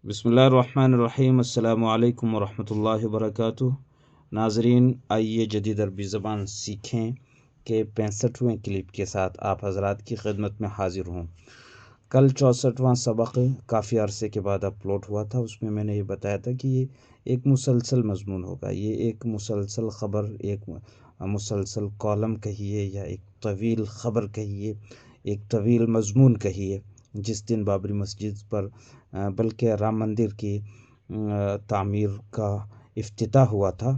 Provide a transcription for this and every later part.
بسم اللہ الرحمن الرحیم، السلام علیکم ورحمۃ اللہ وبرکاتہ۔ ناظرین، آئیے جدید عربی زبان سیکھیں کہ 65ویں کلپ کے ساتھ آپ حضرات کی خدمت میں حاضر ہوں۔ کل 64واں سبق کافی عرصے کے بعد اپلوڈ ہوا تھا، اس میں نے یہ بتایا تھا کہ یہ ایک مسلسل مضمون ہوگا، یہ ایک مسلسل خبر، ایک مسلسل کالم کہیے یا ایک طویل خبر کہیے، ایک طویل مضمون کہیے۔ جس دن بابری مسجد پر بلکہ رام مندر کی تعمیر کا افتتاح ہوا تھا،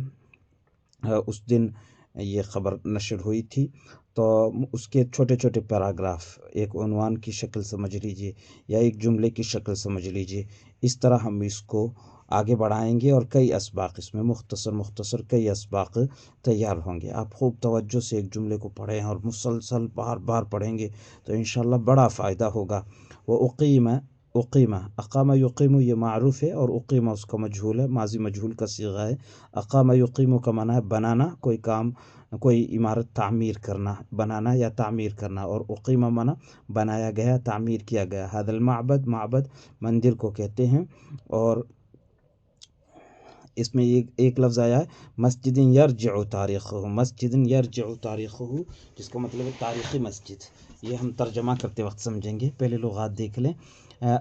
اس دن یہ خبر نشر ہوئی تھی، تو اس کے چھوٹے چھوٹے پیراگراف ایک عنوان کی شکل سمجھ لیجئے یا ایک جملے کی شکل سمجھ لیجئے۔ اس طرح ہم اس کو آگے بڑھائیں گے اور کئی اسباق اس میں مختصر کئی اسباق تیار ہوں گے۔ آپ خوب توجہ سے ایک جملے کو پڑھیں اور مسلسل بار بار پڑھیں گے تو انشاءاللہ بڑا فائدہ ہوگا۔ وہ اقام یقیم یہ معروف ہے، اور اقیمہ اس کا مجہول ہے، ماضی مجہول کا صیغہ ہے۔ اقام یقیم کا معنی ہے بنانا، کوئی کام، کوئی عمارت تعمیر کرنا، بنانا یا تعمیر کرنا، اور اقیمہ معنی بنایا گیا، تعمیر کیا گیا۔ هذا المعبد، معبد مندر کو کہتے ہیں، اور اس میں ایک لفظ آیا ہے مسجد یرجع تاریخہ، مسجد یرجع تاریخہ، جس کا مطلب ہے تاریخی مسجد۔ یہ ہم ترجمہ کرتے وقت سمجھیں گے، پہلے لغات دیکھ لیں۔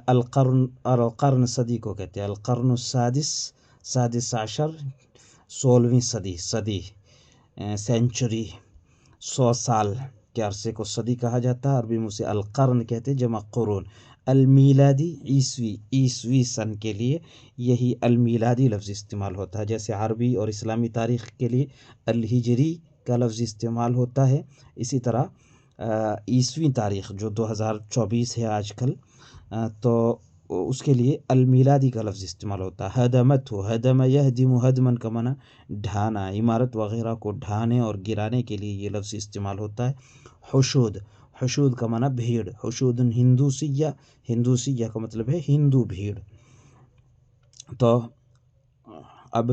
القرن صدی کو کہتے ہیں، القرن سادس عشر، 16ویں صدی، سینچری، 100 سال کے عرصے کو صدی کہا جاتا ہے۔ عربی میں اسے القرن کہتے ہیں، جمع قرون۔ المیلادی عیسوی سن کے لیے یہی المیلادی لفظ استعمال ہوتا ہے، جیسے عربی اور اسلامی تاریخ کے لیے الہجری کا لفظ استعمال ہوتا ہے، اسی طرح عیسوی تاریخ جو 2024 ہے آج کل، تو اس کے لیے المیلادی کا لفظ استعمال ہوتا ہے۔ ہدم یہدم ہدمن کا معنی ڈھانا، عمارت وغیرہ کو ڈھانے اور گرانے کے لیے یہ لفظ استعمال ہوتا ہے۔ حشود کا معنی بھیڑ، حشود ہندوسیہ کا مطلب ہے ہندو بھیڑ۔ تو اب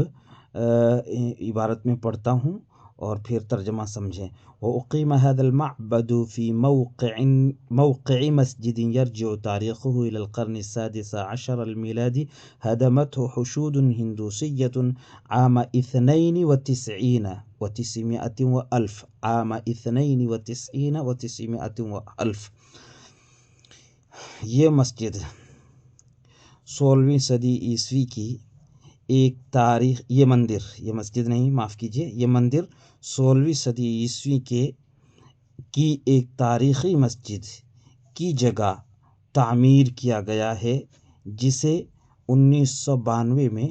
عبارت میں پڑھتا ہوں اور پھر ترجمہ سمجھیں۔ وَأُقِيمَ هَذَا الْمَعْبَدُ فِي مَوْقِعِ مَسْجِدٍ يَرْجِعُ تَارِيخُهُ إِلَى الْقَرْنِ السَّادِسِ عَشَرَ الْمِيلادي هدمته حشود هندوسية عام 92 و900 وألف، عام 92 و900 وألف۔ یہ مسجد 16ویں صدی عیسوی کی ایک تاریخ، یہ مندر، یہ مسجد نہیں، معاف کیجیے، یہ مندر 16ویں صدی عیسوی کی ایک تاریخی مسجد کی جگہ تعمیر کیا گیا ہے، جسے 1992 میں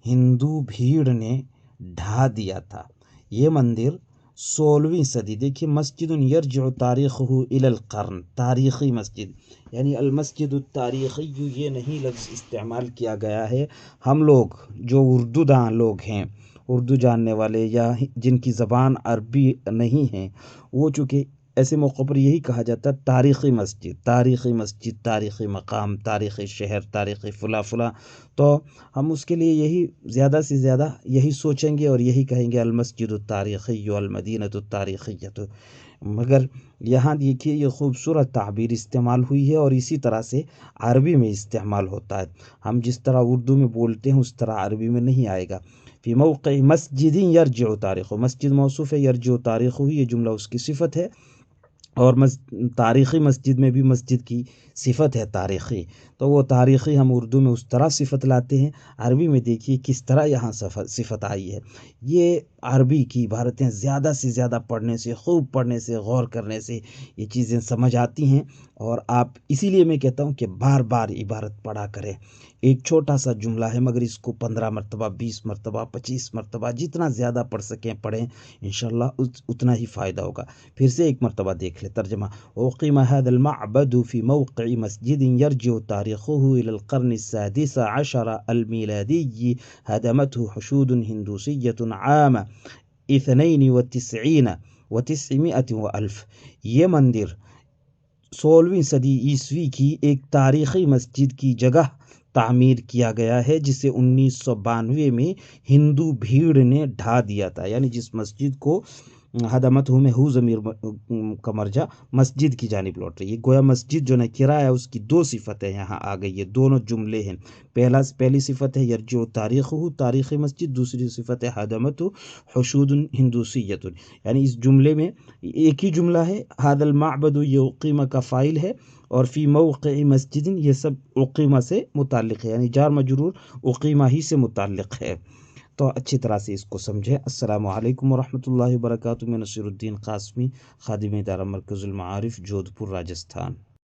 ہندو بھیڑ نے ڈھا دیا تھا۔ یہ مندر 16ویں صدی، دیکھیے مسجد یرجع تاریخہ الی القرن، تاریخی مسجد، یعنی المسجد التاریخی، یہ نہیں لفظ استعمال کیا گیا ہے۔ ہم لوگ جو اردو داں لوگ ہیں، اردو جاننے والے یا جن کی زبان عربی نہیں ہے، وہ چونکہ ایسے موقع پر یہی کہا جاتا ہے تاریخی مسجد، تاریخی مقام، تاریخی شہر، تاریخی فلاں، تو ہم اس کے لیے یہی زیادہ سے زیادہ یہی سوچیں گے اور یہی کہیں گے المسجد التاریخی والمدینۃ التاریخیۃ۔ مگر یہاں دیکھیے یہ خوبصورت تعبیر استعمال ہوئی ہے، اور اسی طرح سے عربی میں استعمال ہوتا ہے۔ ہم جس طرح اردو میں بولتے ہیں اس طرح عربی میں نہیں آئے گا۔ فی موقع مسجد یرجع تاریخ، مسجد موصوف ہے، یرجع تاریخ، یہ جملہ اس کی صفت ہے، اور تاریخی مسجد میں بھی مسجد کی صفت ہے تاریخی، تو وہ تاریخی ہم اردو میں اس طرح صفت لاتے ہیں۔ عربی میں دیکھیے کس طرح یہاں صفت آئی ہے۔ یہ عربی کی عبارتیں زیادہ سے زیادہ پڑھنے سے، خوب پڑھنے سے، غور کرنے سے یہ چیزیں سمجھ آتی ہیں، اور آپ اسی لیے میں کہتا ہوں کہ بار بار عبارت پڑھا کریں۔ ایک چھوٹا سا جملہ ہے مگر اس کو 15 مرتبہ، 20 مرتبہ، 25 مرتبہ، جتنا زیادہ پڑھ سکیں پڑھیں، انشاءاللہ اتنا ہی فائدہ ہوگا۔ پھر سے ایک مرتبہ دیکھ لیں ترجمہ۔ وَأُقِيمَ هَذَا الْمَعْبَدُ فِي مَوْقِعِ مَسْجِدٍ يَرْجِعُ تَارِخُهُ إِلَى الْقَرْنِ السَّادِسِ عَشَرَ الْمِيلَادِيِّ هدمته حشود هندوسية عام 92 و900 وألف۔ یہ مندر 16ویں صدی عیسوی کی ایک تاریخی مسجد کی جگہ تعمیر کیا گیا ہے، جسے 1992 میں ہندو بھیڑ نے ڈھا دیا تھا، یعنی جس مسجد کو ہدمت ہو میں ہو ضمیر کا مرجع مسجد کی جانب لوٹ رہی ہے. گویا مسجد جو نکرہ ہے اس کی دو صفتیں یہاں آ گئی ہے، دونوں جملے ہیں. پہلی صفت ہے یرجع تاریخ ہو، تاریخ مسجد. دوسری صفت ہے ہدمت حشود ہندوسیت. یعنی اس جملے میں ایک ہی جملہ ہے. ھذا المعبد یہ اقیمہ کا فاعل ہے، اور فی موقع مسجد یہ سب اقیمہ سے متعلق ہے، یعنی جار مجرور اقیمہ ہی سے متعلق ہے. تو اچھی طرح سے اس کو سمجھیں. السلام علیکم ورحمۃ اللہ وبرکاتہ. میں نصیر الدین قاسمی، خادم ادارہ مرکز المعارف، جودھپور، راجستھان.